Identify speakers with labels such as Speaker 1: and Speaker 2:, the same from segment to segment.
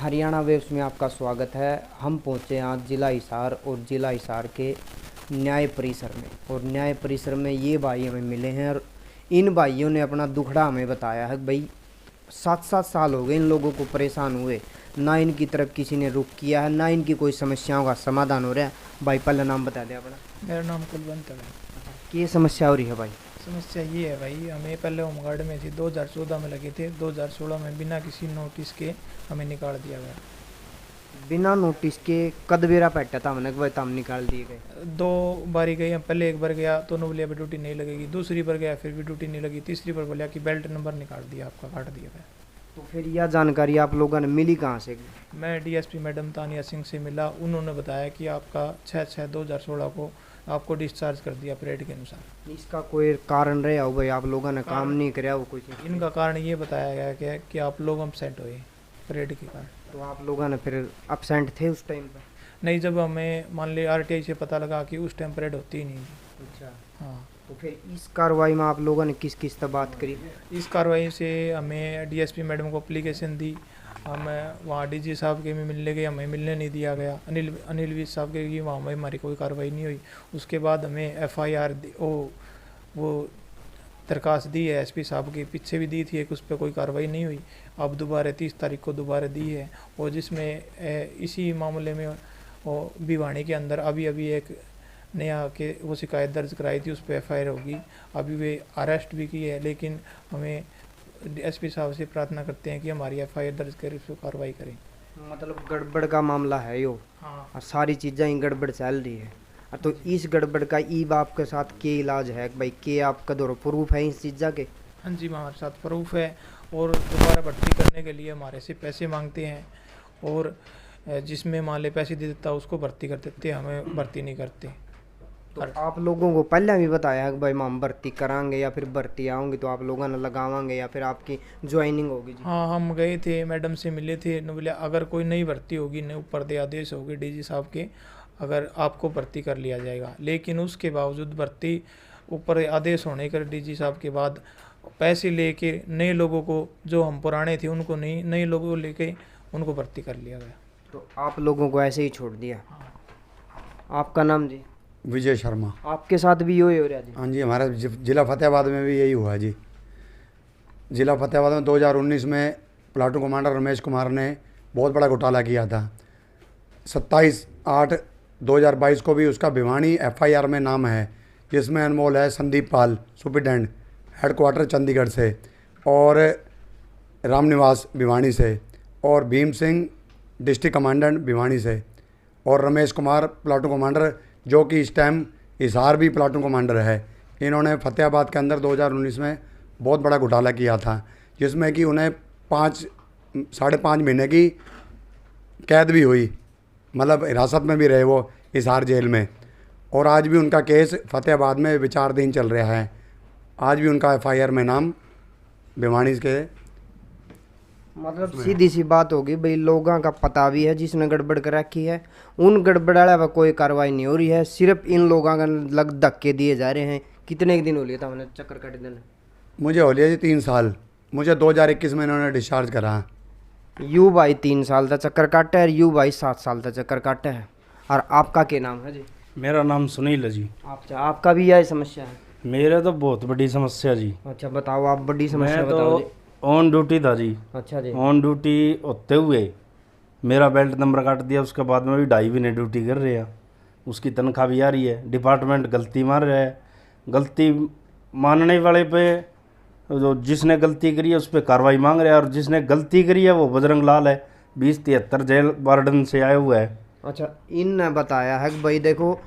Speaker 1: Haryana waves में आपका स्वागत है। हम पहुंचे आज जिला हिसार और जिला हिसार के न्याय परिसर में, और न्याय परिसर में ये भाई हमें मिले हैं और इन भाइयों ने अपना दुखड़ा हमें बताया है। भाई 7-7 साल हो गए इन लोगों को परेशान हुए, ना इनकी तरफ किसी ने रुख किया है, ना इनकी कोई समस्याओं का समाधान हो रहा है। भाई पहले नाम बता दे अपना।
Speaker 2: मेरा नाम कुलवंत है।
Speaker 1: ये समस्या हो रही है भाई?
Speaker 2: समस्या ये है भाई, हमें पहले होमगार्ड में थी, 2014 में लगे थे। 2016 में बिना किसी नोटिस के हमें निकाल दिया गया।
Speaker 1: बिना नोटिस के कद बेरा पैटा था हमने, वह हम निकाल दिए गए।
Speaker 2: 2 बारी गए हैं। पहले एक बार गया तो उन्होंने बोलिया ड्यूटी नहीं लगेगी, दूसरी बार गया फिर भी ड्यूटी नहीं लगी, तीसरी बार बोलिया कि बेल्ट नंबर निकाल दिया, आपका काट दिया गया।
Speaker 1: तो फिर यह जानकारी आप लोगों ने मिली कहाँ से?
Speaker 2: मैं डीएसपी मैडम तानिया सिंह से मिला, उन्होंने बताया कि आपका 6/6/2016 को आपको डिस्चार्ज कर दिया परेड के अनुसार।
Speaker 1: इसका कोई कारण रहा हो भाई? आप लोगों ने काम नहीं कराया वो कुछ?
Speaker 2: इनका कारण ये बताया गया कि आप लोग एब्सेंट हुए परेड के कारण।
Speaker 1: तो आप लोगों ने फिर एब्सेंट थे उस टाइम पर?
Speaker 2: नहीं, जब हमें मान लिया आरटीआई से पता लगा कि उस टाइम परेड होती ही नहीं थी।
Speaker 1: अच्छा।
Speaker 2: हाँ,
Speaker 1: तो फिर इस कार्रवाई में आप लोगों ने किस किस से बात करी?
Speaker 2: इस कार्रवाई से हमें डीएसपी मैडम को एप्लीकेशन दी, हम वहाँ डीजी साहब के भी मिलने गए, हमें मिलने नहीं दिया गया। अनिल विज साहब के भी वहाँ में हमारी कोई कार्रवाई नहीं हुई। उसके बाद हमें एफआईआर वो दरखास्त दी है एसपी साहब की, पीछे भी दी थी एक, उस पर कोई कार्रवाई नहीं हुई। अब दोबारा 30 तारीख को दोबारा दी है, और जिसमें इसी मामले में वो भिवानी के अंदर अभी एक नया के वो शिकायत दर्ज कराई थी, उस पर एफआईआर होगी। अभी वे अरेस्ट भी की है, लेकिन हमें एसपी साहब से प्रार्थना करते हैं कि हमारी एफआईआर दर्ज कर इस पर कार्रवाई करें।
Speaker 1: मतलब गड़बड़ का मामला है यो?
Speaker 2: हाँ,
Speaker 1: और सारी चीज़ें ही गड़बड़ चल रही है। तो इस गड़बड़ का ई बाप के साथ के इलाज है भाई? के आपका दो प्रूफ है इस चीज़ के?
Speaker 2: हाँ जी, हमारे साथ प्रूफ है, और दोबारा भर्ती करने के लिए हमारे से पैसे मांगते हैं, और जिसमें मान ले पैसे दे देता उसको भर्ती कर देते, हमें भर्ती नहीं करते।
Speaker 1: तो आप लोगों को पहले भी बताया है कि भाई हम भर्ती कराएंगे, या फिर भर्ती आऊँगी तो आप लोगों ने लगावांगे, या फिर आपकी ज्वाइनिंग होगी जी?
Speaker 2: हाँ, हम गए थे, मैडम से मिले थे, ने बोले अगर कोई नई भर्ती होगी, नए ऊपर दे आदेश होगी डीजी साहब के, अगर आपको भर्ती कर लिया जाएगा। लेकिन उसके बावजूद भर्ती ऊपर आदेश होने कर डीजी साहब के बाद पैसे लेके नए लोगों को, जो हम पुराने थे उनको नहीं, नए लोगों को लेके उनको भर्ती कर लिया गया।
Speaker 1: तो आप लोगों को ऐसे ही छोड़ दिया? आपका नाम जी?
Speaker 3: विजय शर्मा।
Speaker 1: आपके साथ भी यही हो रहा जी?
Speaker 3: हाँ जी, हमारा जिला फतेहाबाद में भी यही हुआ जी। जिला फतेहाबाद में 2019 में प्लाटून कमांडर रमेश कुमार ने बहुत बड़ा घोटाला किया था। 27/8/2022 को भी उसका भिवानी एफआईआर में नाम है, जिसमें अनमोल है संदीप पाल, सुपरिटेंडेंट हेडक्वार्टर चंडीगढ़ से, और रामनिवास भिवानी से, और भीम सिंह डिस्ट्रिक्ट कमांडेंट भिवानी से, और रमेश कुमार प्लाटून कमांडर, जो कि इस टाइम हिसार भी प्लाटून कमांडर है। इन्होंने फतेहाबाद के अंदर 2019 में बहुत बड़ा घोटाला किया था, जिसमें कि उन्हें 5-5.5 महीने की कैद भी हुई, मतलब हिरासत में भी रहे वो हिसार जेल में। और आज भी उनका केस फतेहाबाद में विचाराधीन चल रहा है। आज भी उनका एफआईआर में नाम भिवानी के।
Speaker 1: मतलब सीधी सी बात होगी भाई, लोगों का पता भी है जिसने गड़बड़ कर रखी है, उन गड़बड़ वाले पर कोई कार्रवाई नहीं हो रही है, सिर्फ इन लोगों का लग धक्के दिए जा रहे हैं। कितने दिन हो लिया था उन्हें चक्कर काटे देने?
Speaker 3: मुझे हो लिया जी 3 साल। मुझे 2021 में इन्होंने डिस्चार्ज करा।
Speaker 1: यू भाई 3 साल का चक्कर काटा है, यू भाई 7 साल का चक्कर काटा है। और आपका क्या नाम है जी?
Speaker 4: मेरा नाम सुनील है जी।
Speaker 1: आपका भी यह समस्या है?
Speaker 4: मेरे तो बहुत बड़ी समस्या जी।
Speaker 1: अच्छा बताओ, आप बड़ी समस्या
Speaker 4: मैं
Speaker 1: बताओ जी।
Speaker 4: तो ऑन ड्यूटी था जी।
Speaker 1: अच्छा जी।
Speaker 4: ऑन ड्यूटी होते हुए मेरा बेल्ट नंबर काट दिया, उसके बाद में भी 2.5 महीने ड्यूटी कर रहे हैं, उसकी तनख्वाह भी आ रही है। डिपार्टमेंट गलती मान रहा है, गलती मानने वाले पे जो जिसने गलती करी है उस पर कार्रवाई मांग रहा है, और जिसने गलती करी है वो बजरंग लाल है, 2073 जेल वार्डन से आया हुआ है।
Speaker 1: अच्छा, इन ने बताया है कि भाई देखो,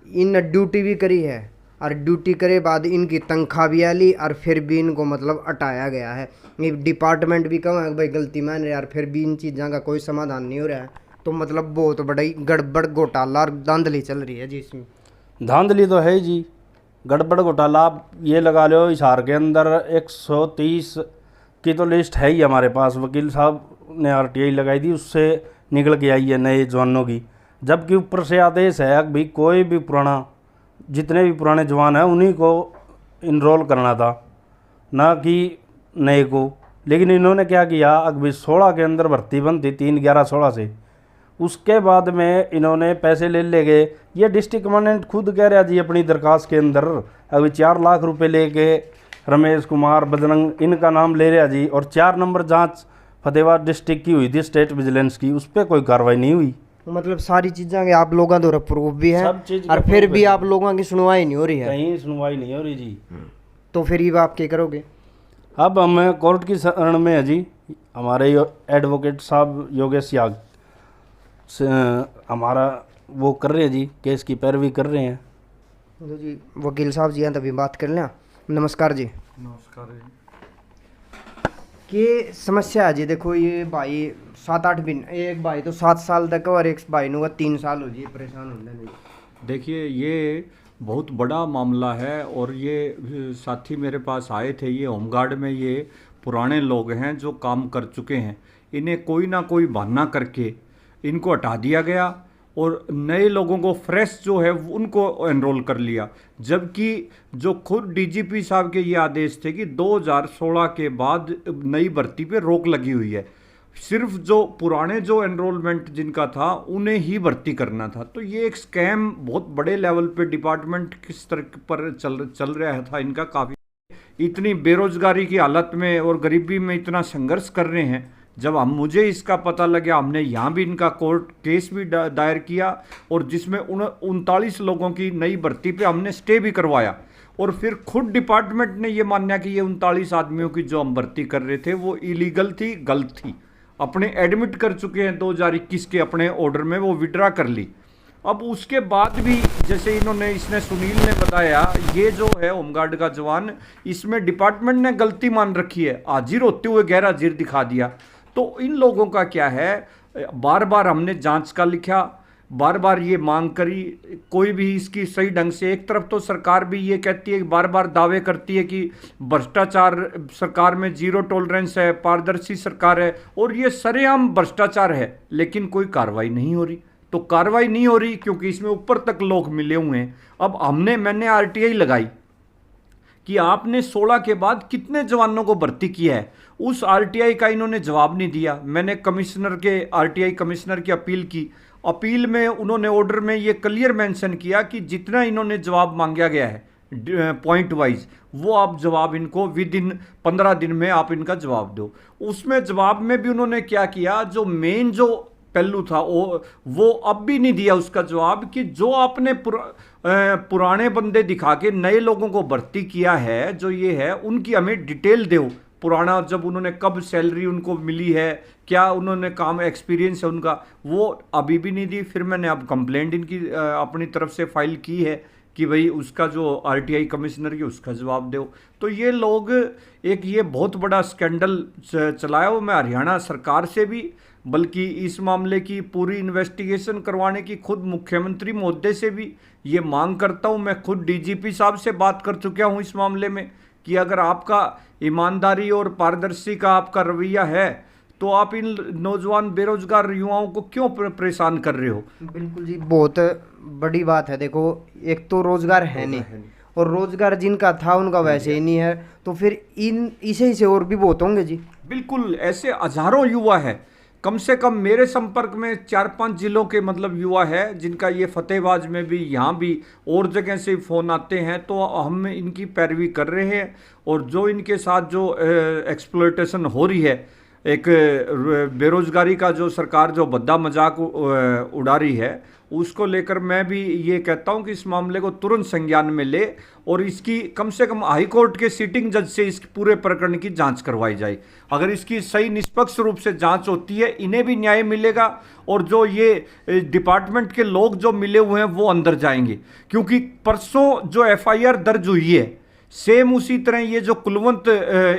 Speaker 1: इन ड्यूटी भी करी है, और ड्यूटी करे बाद इनकी तनख्वाह भी आ ली, और फिर भी इनको मतलब हटाया गया है। ये डिपार्टमेंट भी कहा है भाई गलती मान रहे, और फिर भी इन चीज़ों का कोई समाधान नहीं हो रहा है। तो मतलब बहुत बड़ी गड़बड़ घोटाला और धांधली चल रही है जी इसमें।
Speaker 4: धांधली तो है जी, गड़बड़ घोटाला। आप ये लगा लो, हिसार के अंदर 130 की तो लिस्ट है ही हमारे पास, वकील साहब ने आरटीआई लगाई थी, उससे निकल के आई है नए जवानों की। जबकि ऊपर से आदेश है कि भाई कोई भी पुराना, जितने भी पुराने जवान हैं उन्हीं को इनरोल करना था, ना कि नए को। लेकिन इन्होंने क्या किया, अभी 16 के अंदर भर्ती बंद थी, 3/11/16 से। उसके बाद में इन्होंने पैसे ले गए। ये डिस्ट्रिक्ट कमांडेंट खुद कह रहा जी अपनी दरखास्त के अंदर, अभी 4 लाख रुपए लेके रमेश कुमार बजरंग इनका नाम ले रहा जी। और 4 नंबर जांच फतेहाबाद डिस्ट्रिक्ट की हुई थी स्टेट विजिलेंस की, उस पर कोई कार्रवाई नहीं हुई।
Speaker 1: मतलब सारी चीज़ें के आप लोगों द्वारा प्रूफ भी है
Speaker 4: सब चीज़
Speaker 1: और
Speaker 4: का
Speaker 1: फिर
Speaker 4: proof
Speaker 1: भी
Speaker 4: है।
Speaker 1: आप लोगों की सुनवाई नहीं हो रही है,
Speaker 4: कहीं सुनवाई नहीं हो रही जी।
Speaker 1: तो फिर ये आप क्या करोगे?
Speaker 4: अब हम कोर्ट की शरण में है जी। हमारे एडवोकेट साहब योगेश याग से हमारा वो कर रहे हैं जी, केस की पैरवी कर रहे हैं।
Speaker 1: तो जी वकील साहब जी हैं, तभी बात कर लें। नमस्कार जी।
Speaker 5: नमस्कार जी।
Speaker 1: कि समस्या है जी, देखो ये भाई 7-8 दिन, एक भाई तो 7 साल तक और एक भाई नुगा 3 साल हो जी परेशान होने लगे।
Speaker 5: देखिए ये बहुत बड़ा मामला है और ये साथी मेरे पास आए थे, ये होमगार्ड में ये पुराने लोग हैं जो काम कर चुके हैं। इन्हें कोई ना कोई बहाना करके इनको हटा दिया गया और नए लोगों को फ्रेश जो है उनको एनरोल कर लिया, जबकि जो खुद डीजीपी साहब के ये आदेश थे कि 2016 के बाद नई भर्ती पे रोक लगी हुई है, सिर्फ जो पुराने जो एनरोलमेंट जिनका था उन्हें ही भर्ती करना था। तो ये एक स्कैम बहुत बड़े लेवल पे डिपार्टमेंट किस तरह पर चल रहा था इनका। काफ़ी इतनी बेरोजगारी की हालत में और गरीबी में इतना संघर्ष कर रहे हैं। जब मुझे इसका पता लगा, हमने यहाँ भी इनका कोर्ट केस भी दायर किया और जिसमें 39 लोगों की नई भर्ती पे हमने स्टे भी करवाया। और फिर खुद डिपार्टमेंट ने ये माना कि ये 39 आदमियों की जो हम भर्ती कर रहे थे वो इलीगल थी, गलत थी, अपने एडमिट कर चुके हैं 2021 के अपने ऑर्डर में, वो विड्रा कर ली। अब उसके बाद भी जैसे इसने सुनील ने बताया, ये जो है होमगार्ड का जवान, इसमें डिपार्टमेंट ने गलती मान रखी है, हाजिर होते हुए गैर हाजिर दिखा दिया। तो इन लोगों का क्या है, बार बार हमने जांच का लिखा, बार बार ये मांग करी, कोई भी इसकी सही ढंग से, एक तरफ तो सरकार भी ये कहती है, बार बार दावे करती है कि भ्रष्टाचार सरकार में जीरो टॉलरेंस है, पारदर्शी सरकार है, और ये सरेआम भ्रष्टाचार है, लेकिन कोई कार्रवाई नहीं हो रही। तो कार्रवाई नहीं हो रही क्योंकि इसमें ऊपर तक लोग मिले हुए हैं। अब मैंने आरटीआई लगाई कि आपने 16 के बाद कितने जवानों को भर्ती किया है, उस आरटीआई का इन्होंने जवाब नहीं दिया। मैंने आरटीआई कमिश्नर की अपील की, अपील में उन्होंने ऑर्डर में ये क्लियर मेंशन किया कि जितना इन्होंने जवाब मांगा गया है पॉइंट वाइज, वो आप जवाब इनको विद इन 15 दिन में आप इनका जवाब दो। उसमें जवाब में भी उन्होंने क्या किया, जो मेन जो पहलू था वो अब भी नहीं दिया उसका जवाब, कि जो आपने पुराने बंदे दिखा के नए लोगों को भर्ती किया है, जो ये है, उनकी हमें डिटेल दो। पुराना जब उन्होंने कब सैलरी उनको मिली है, क्या उन्होंने काम एक्सपीरियंस है उनका, वो अभी भी नहीं दी। फिर मैंने अब कंप्लेंट इनकी अपनी तरफ से फाइल की है कि भाई उसका जो आरटीआई कमिश्नर की उसका जवाब दो। तो ये लोग ये बहुत बड़ा स्कैंडल चलाया वो। मैं हरियाणा सरकार से भी, बल्कि इस मामले की पूरी इन्वेस्टिगेशन करवाने की खुद मुख्यमंत्री महोदय से भी ये मांग करता हूँ। मैं खुद डीजीपी साहब से बात कर चुका हूँ इस मामले में कि अगर आपका ईमानदारी और पारदर्शी का आपका रवैया है तो आप इन नौजवान बेरोजगार युवाओं को क्यों परेशान कर रहे हो।
Speaker 1: बिल्कुल जी, बहुत बड़ी बात है। देखो, एक तो रोजगार है नहीं, और रोजगार जिनका था उनका वैसे ही नहीं है, तो फिर इसे से और भी बहुत होंगे जी।
Speaker 5: बिल्कुल, ऐसे हजारों युवा है, कम से कम मेरे संपर्क में 4-5 जिलों के मतलब युवा है जिनका ये फतेहाबाद में भी, यहाँ भी और जगह से फ़ोन आते हैं। तो हम इनकी पैरवी कर रहे हैं और जो इनके साथ जो एक्सप्लॉयटेशन हो रही है, एक बेरोजगारी का जो सरकार जो भद्दा मजाक उड़ा रही है, उसको लेकर मैं भी ये कहता हूँ कि इस मामले को तुरंत संज्ञान में ले और इसकी कम से कम हाई कोर्ट के सिटिंग जज से इस पूरे प्रकरण की जांच करवाई जाए। अगर इसकी सही निष्पक्ष रूप से जांच होती है, इन्हें भी न्याय मिलेगा और जो ये डिपार्टमेंट के लोग जो मिले हुए हैं वो अंदर जाएंगे। क्योंकि परसों जो एफआईआर दर्ज हुई है, सेम उसी तरह ये जो कुलवंत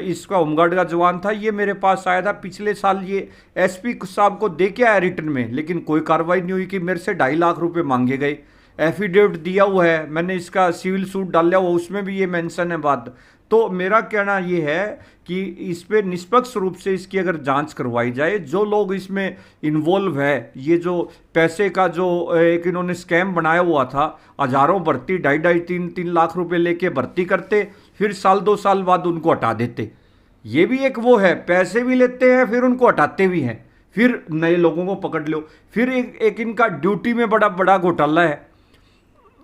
Speaker 5: इसका होमगार्ड का जवान था, ये मेरे पास आया था पिछले साल, ये एसपी साहब को दे के आया रिटर्न में, लेकिन कोई कार्रवाई नहीं हुई कि मेरे से 2.5 लाख रुपए मांगे गए। एफिडेविट दिया हुआ है, मैंने इसका सिविल सूट डाला हुआ, उसमें भी ये मेंशन है बात। तो मेरा कहना ये है कि इस पे निष्पक्ष रूप से इसकी अगर जांच करवाई जाए, जो लोग इसमें इन्वॉल्व है, ये जो पैसे का जो एक इन्होंने स्कैम बनाया हुआ था, हजारों भर्ती 2.5-3 लाख रुपए लेके भर्ती करते, फिर 1-2 साल बाद उनको हटा देते। ये भी एक वो है, पैसे भी लेते हैं फिर उनको हटाते भी हैं, फिर नए लोगों को पकड़ लो। फिर एक इनका ड्यूटी में बड़ा बड़ा घोटाला है,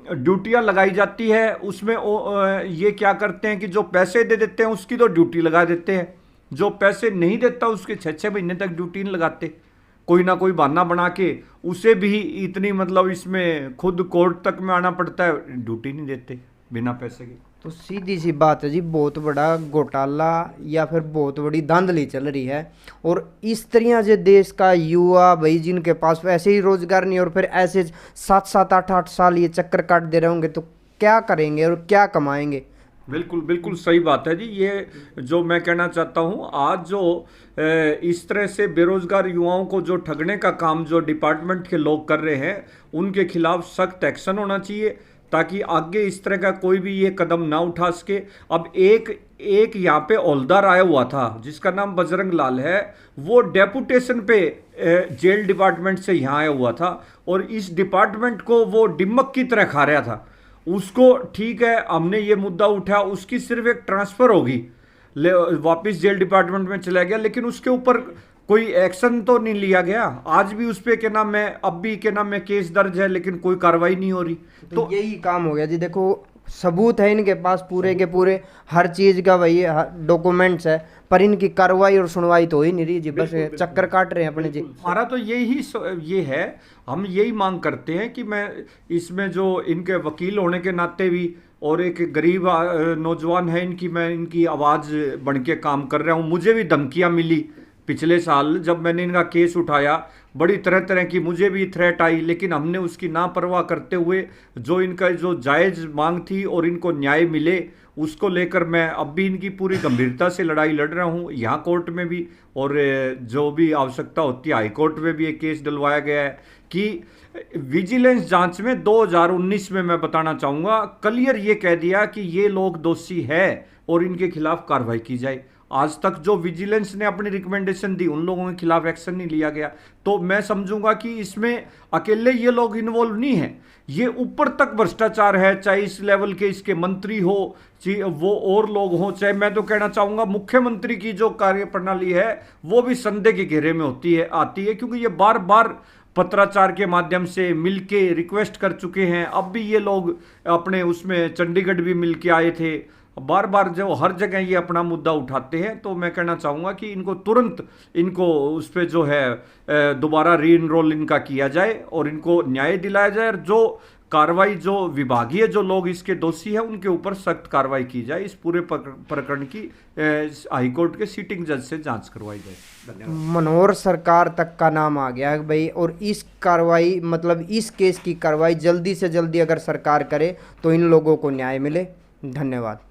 Speaker 5: ड्यूटियां लगाई जाती है उसमें ये क्या करते हैं कि जो पैसे दे देते हैं उसकी तो ड्यूटी लगा देते हैं, जो पैसे नहीं देता उसके 6-6 महीने तक ड्यूटी नहीं लगाते, कोई ना कोई बहाना बना के उसे भी इतनी मतलब इसमें खुद कोर्ट तक में आना पड़ता है, ड्यूटी नहीं देते बिना पैसे के।
Speaker 1: तो सीधी सी बात है जी, बहुत बड़ा घोटाला या फिर बहुत बड़ी धांधली चल रही है। और इस तरह से देश का युवा भाई जिनके पास वैसे ही रोजगार नहीं और फिर ऐसे 7-7 8-8 साल ये चक्कर काट दे रहे होंगे तो क्या करेंगे और क्या कमाएंगे।
Speaker 5: बिल्कुल बिल्कुल सही बात है जी। ये जो मैं कहना चाहता हूँ, आज जो इस तरह से बेरोजगार युवाओं को जो ठगने का काम जो डिपार्टमेंट के लोग कर रहे हैं उनके खिलाफ सख्त एक्शन होना चाहिए, ताकि आगे इस तरह का कोई भी ये कदम ना उठा सके। अब एक यहाँ पे हौलदार आया हुआ था जिसका नाम बजरंग लाल है, वो डेपुटेशन पे जेल डिपार्टमेंट से यहाँ आया हुआ था और इस डिपार्टमेंट को वो डिमक की तरह खा रहा था। उसको ठीक है, हमने ये मुद्दा उठाया, उसकी सिर्फ एक ट्रांसफ़र होगी, वापस जेल डिपार्टमेंट में चला गया, लेकिन उसके ऊपर कोई एक्शन तो नहीं लिया गया। आज भी उस पर क्या नाम है, अब भी क्या नाम है केस दर्ज है, लेकिन कोई कार्रवाई नहीं हो रही।
Speaker 1: तो यही काम हो गया जी। देखो सबूत है इनके पास पूरे के पूरे, हर चीज़ का वही डॉक्यूमेंट्स है, पर इनकी कार्रवाई और सुनवाई तो हो ही नहीं रही जी, बस चक्कर काट रहे हैं अपने जी।
Speaker 5: हमारा तो ये है, हम यही मांग करते हैं कि मैं इसमें जो इनके वकील होने के नाते भी और एक गरीब नौजवान है इनकी, मैं इनकी आवाज़ बन के काम कर रहा हूँ। मुझे भी धमकियाँ मिली पिछले साल जब मैंने इनका केस उठाया, बड़ी तरह तरह की मुझे भी थ्रेट आई, लेकिन हमने उसकी ना परवाह करते हुए जो इनका जो जायज़ मांग थी और इनको न्याय मिले उसको लेकर मैं अब भी इनकी पूरी गंभीरता से लड़ाई लड़ रहा हूँ, यहाँ कोर्ट में भी, और जो भी आवश्यकता होती है हाई कोर्ट में भी एक केस डलवाया गया है कि विजिलेंस जांच में 2019 में मैं बताना चाहूँगा क्लियर ये कह दिया कि ये लोग दोषी है और इनके खिलाफ कार्रवाई की जाए। आज तक जो विजिलेंस ने अपनी रिकमेंडेशन दी उन लोगों के खिलाफ एक्शन नहीं लिया गया, तो मैं समझूंगा कि इसमें अकेले ये लोग इन्वॉल्व नहीं है, ये ऊपर तक भ्रष्टाचार है, चाहे इस लेवल के इसके मंत्री हो चाहे वो और लोग हों, चाहे मैं तो कहना चाहूँगा मुख्यमंत्री की जो कार्यप्रणाली है वो भी संदेह के घेरे में आती है, क्योंकि ये बार बार पत्राचार के माध्यम से मिलके रिक्वेस्ट कर चुके हैं। अब भी ये लोग अपने उसमें चंडीगढ़ भी मिलके आए थे, बार बार जो हर जगह ये अपना मुद्दा उठाते हैं। तो मैं कहना चाहूँगा कि इनको तुरंत उस पर जो है दोबारा री इनरोल इनका किया जाए और इनको न्याय दिलाया जाए, और जो कार्रवाई जो विभागीय जो लोग इसके दोषी हैं उनके ऊपर सख्त कार्रवाई की जाए। इस पूरे प्रकरण की हाईकोर्ट के सीटिंग जज से जांच करवाई जाए। धन्यवाद।
Speaker 1: मनोहर सरकार तक का नाम आ गया है भाई, और इस कार्रवाई मतलब इस केस की कार्रवाई जल्दी से जल्दी अगर सरकार करे तो इन लोगों को न्याय मिले। धन्यवाद।